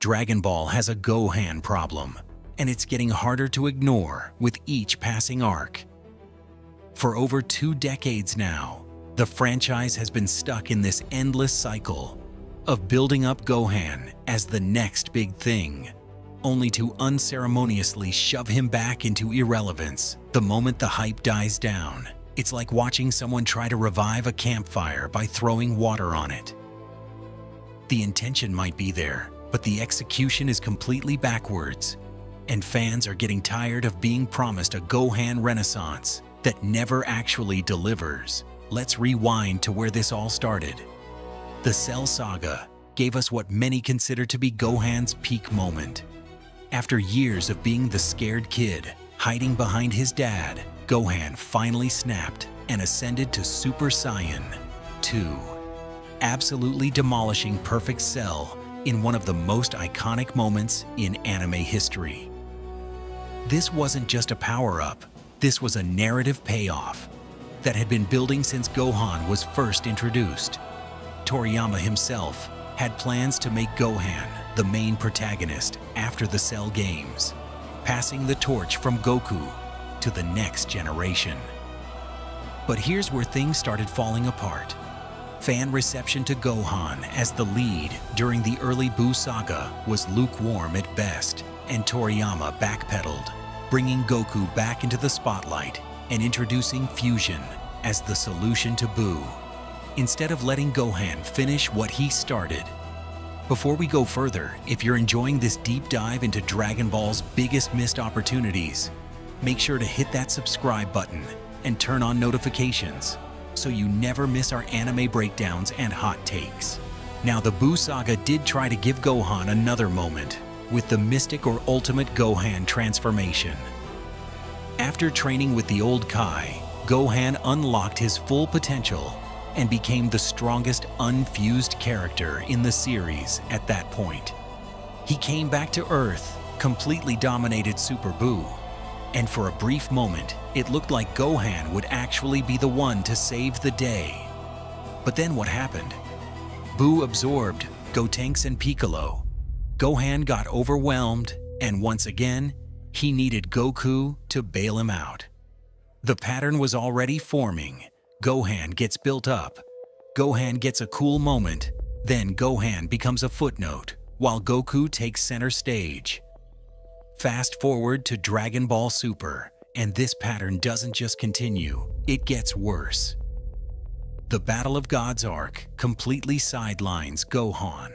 Dragon Ball has a Gohan problem, and it's getting harder to ignore with each passing arc. For over 2 decades now, the franchise has been stuck in this endless cycle of building up Gohan as the next big thing, only to unceremoniously shove him back into irrelevance the moment the hype dies down. It's like watching someone try to revive a campfire by throwing water on it. The intention might be there, but the execution is completely backwards, and fans are getting tired of being promised a Gohan renaissance that never actually delivers. Let's rewind to where this all started. The Cell Saga gave us what many consider to be Gohan's peak moment. After years of being the scared kid, hiding behind his dad, Gohan finally snapped and ascended to Super Saiyan 2, absolutely demolishing Perfect Cell in one of the most iconic moments in anime history. This wasn't just a power-up, this was a narrative payoff that had been building since Gohan was first introduced. Toriyama himself had plans to make Gohan the main protagonist after the Cell games, passing the torch from Goku to the next generation. But here's where things started falling apart. Fan reception to Gohan as the lead during the early Buu saga was lukewarm at best, and Toriyama backpedaled, bringing Goku back into the spotlight and introducing fusion as the solution to Buu, instead of letting Gohan finish what he started. Before we go further, if you're enjoying this deep dive into Dragon Ball's biggest missed opportunities, make sure to hit that subscribe button and turn on notifications so you never miss our anime breakdowns and hot takes. Now, the Buu saga did try to give Gohan another moment with the Mystic or Ultimate Gohan transformation. After training with the old Kai, Gohan unlocked his full potential and became the strongest unfused character in the series at that point. He came back to Earth, completely dominated Super Buu, and for a brief moment, it looked like Gohan would actually be the one to save the day. But then what happened? Buu absorbed Gotenks and Piccolo. Gohan got overwhelmed, and once again, he needed Goku to bail him out. The pattern was already forming. Gohan gets built up. Gohan gets a cool moment. Then Gohan becomes a footnote, while Goku takes center stage. Fast forward to Dragon Ball Super, and this pattern doesn't just continue, it gets worse. The Battle of Gods arc completely sidelines Gohan.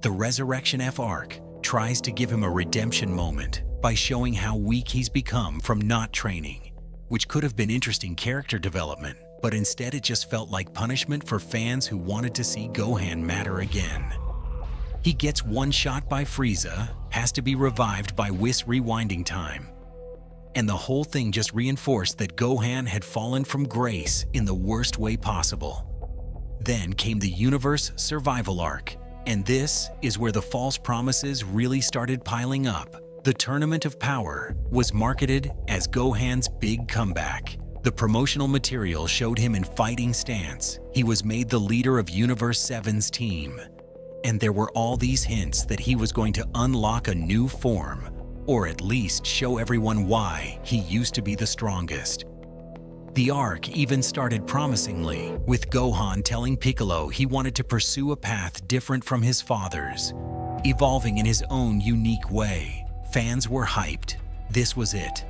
The Resurrection F arc tries to give him a redemption moment by showing how weak he's become from not training, which could have been interesting character development, but instead it just felt like punishment for fans who wanted to see Gohan matter again. He gets one shot by Frieza, has to be revived by Whis rewinding time, and the whole thing just reinforced that Gohan had fallen from grace in the worst way possible. Then came the Universe Survival arc, and this is where the false promises really started piling up. The Tournament of Power was marketed as Gohan's big comeback. The promotional material showed him in fighting stance. He was made the leader of Universe 7's team. And there were all these hints that he was going to unlock a new form, or at least show everyone why he used to be the strongest. The arc even started promisingly, with Gohan telling Piccolo he wanted to pursue a path different from his father's, evolving in his own unique way. Fans were hyped. This was it.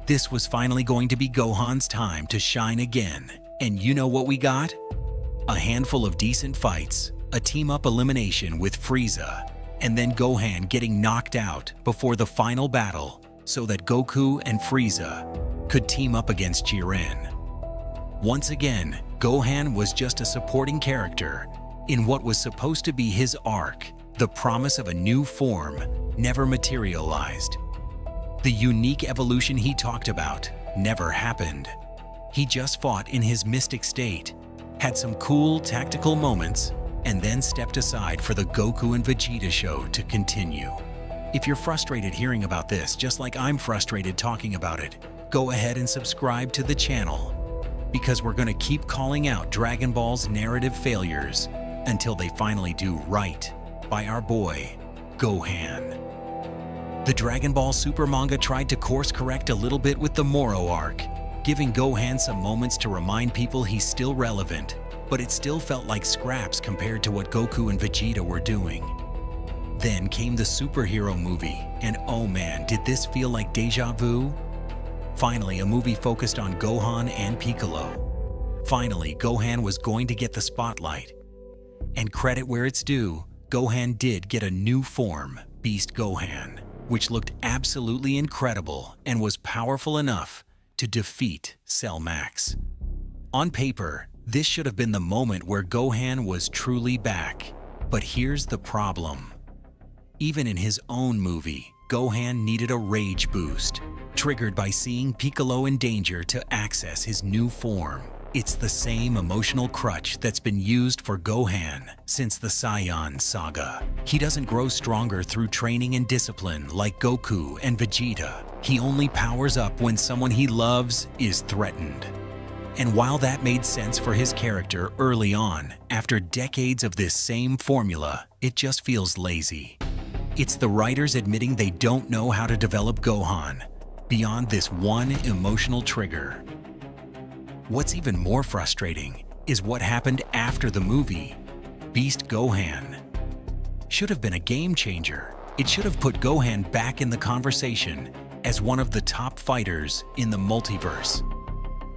This was finally going to be Gohan's time to shine again. And you know what we got? A handful of decent fights, a team-up elimination with Frieza, and then Gohan getting knocked out before the final battle so that Goku and Frieza could team up against Jiren. Once again, Gohan was just a supporting character in what was supposed to be his arc. The promise of a new form never materialized. The unique evolution he talked about never happened. He just fought in his mystic state, had some cool tactical moments, and then stepped aside for the Goku and Vegeta show to continue. If you're frustrated hearing about this, just like I'm frustrated talking about it, go ahead and subscribe to the channel, because we're going to keep calling out Dragon Ball's narrative failures until they finally do right by our boy. Gohan. The Dragon Ball Super manga tried to course correct a little bit with the Moro arc, giving Gohan some moments to remind people he's still relevant, but it still felt like scraps compared to what Goku and Vegeta were doing. Then came the superhero movie, and oh man, did this feel like deja vu? Finally, a movie focused on Gohan and Piccolo. Finally, Gohan was going to get the spotlight. And credit where it's due, Gohan did get a new form, Beast Gohan, which looked absolutely incredible and was powerful enough to defeat Cell Max. On paper, this should have been the moment where Gohan was truly back. But here's the problem. Even in his own movie, Gohan needed a rage boost, triggered by seeing Piccolo in danger to access his new form. It's the same emotional crutch that's been used for Gohan since the Saiyan saga. He doesn't grow stronger through training and discipline like Goku and Vegeta. He only powers up when someone he loves is threatened. And while that made sense for his character early on, after decades of this same formula, it just feels lazy. It's the writers admitting they don't know how to develop Gohan beyond this one emotional trigger. What's even more frustrating is what happened after the movie. Beast Gohan should have been a game changer. It should have put Gohan back in the conversation as one of the top fighters in the multiverse.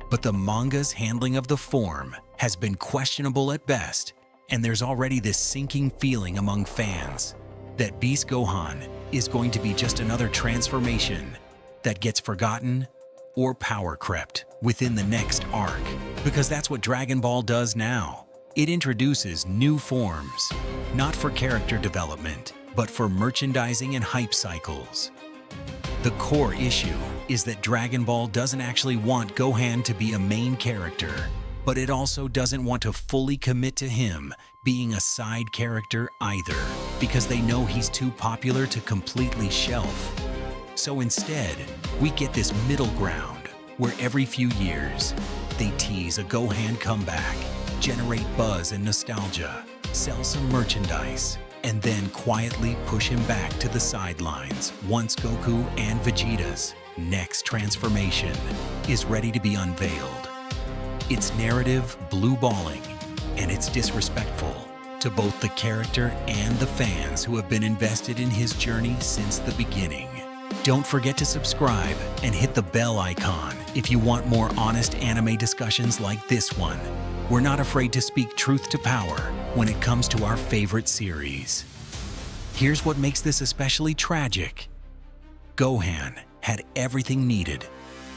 But the manga's handling of the form has been questionable at best, and there's already this sinking feeling among fans that Beast Gohan is going to be just another transformation that gets forgotten or power crept within the next arc. Because that's what Dragon Ball does now. It introduces new forms, not for character development, but for merchandising and hype cycles. The core issue is that Dragon Ball doesn't actually want Gohan to be a main character, but it also doesn't want to fully commit to him being a side character either, because they know he's too popular to completely shelf. So instead, we get this middle ground where every few years, they tease a Gohan comeback, generate buzz and nostalgia, sell some merchandise, and then quietly push him back to the sidelines once Goku and Vegeta's next transformation is ready to be unveiled. It's narrative blue-balling, and it's disrespectful to both the character and the fans who have been invested in his journey since the beginning. Don't forget to subscribe and hit the bell icon if you want more honest anime discussions like this one. We're not afraid to speak truth to power when it comes to our favorite series. Here's what makes this especially tragic. Gohan had everything needed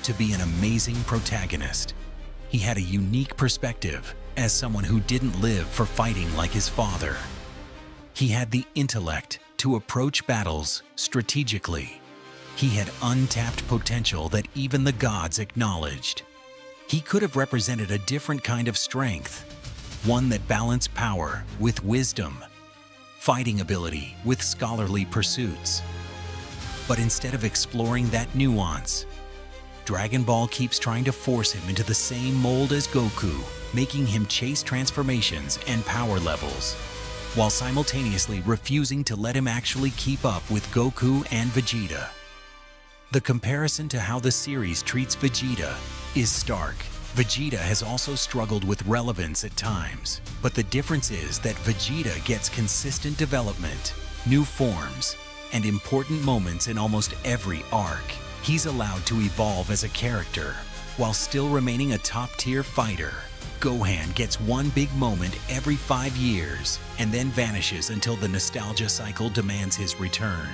to be an amazing protagonist. He had a unique perspective as someone who didn't live for fighting like his father. He had the intellect to approach battles strategically. He had untapped potential that even the gods acknowledged. He could have represented a different kind of strength, one that balanced power with wisdom, fighting ability with scholarly pursuits. But instead of exploring that nuance, Dragon Ball keeps trying to force him into the same mold as Goku, making him chase transformations and power levels, while simultaneously refusing to let him actually keep up with Goku and Vegeta. The comparison to how the series treats Vegeta is stark. Vegeta has also struggled with relevance at times, but the difference is that Vegeta gets consistent development, new forms, and important moments in almost every arc. He's allowed to evolve as a character, while still remaining a top-tier fighter. Gohan gets one big moment every 5 years, and then vanishes until the nostalgia cycle demands his return.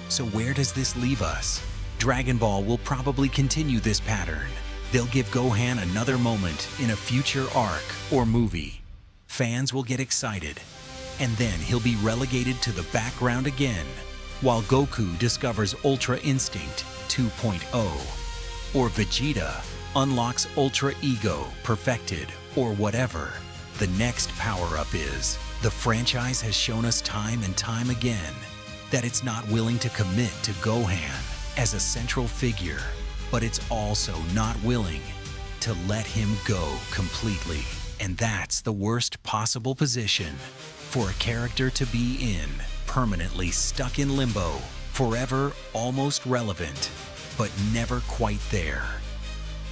So where does this leave us? Dragon Ball will probably continue this pattern. They'll give Gohan another moment in a future arc or movie. Fans will get excited, and then he'll be relegated to the background again, while Goku discovers Ultra Instinct 2.0, or Vegeta unlocks Ultra Ego Perfected, or whatever the next power-up is. The franchise has shown us time and time again that it's not willing to commit to Gohan as a central figure, but it's also not willing to let him go completely. And that's the worst possible position for a character to be in, permanently stuck in limbo, forever almost relevant, but never quite there.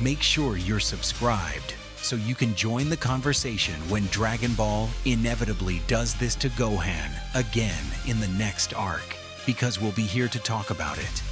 Make sure you're subscribed so you can join the conversation when Dragon Ball inevitably does this to Gohan again in the next arc, because we'll be here to talk about it.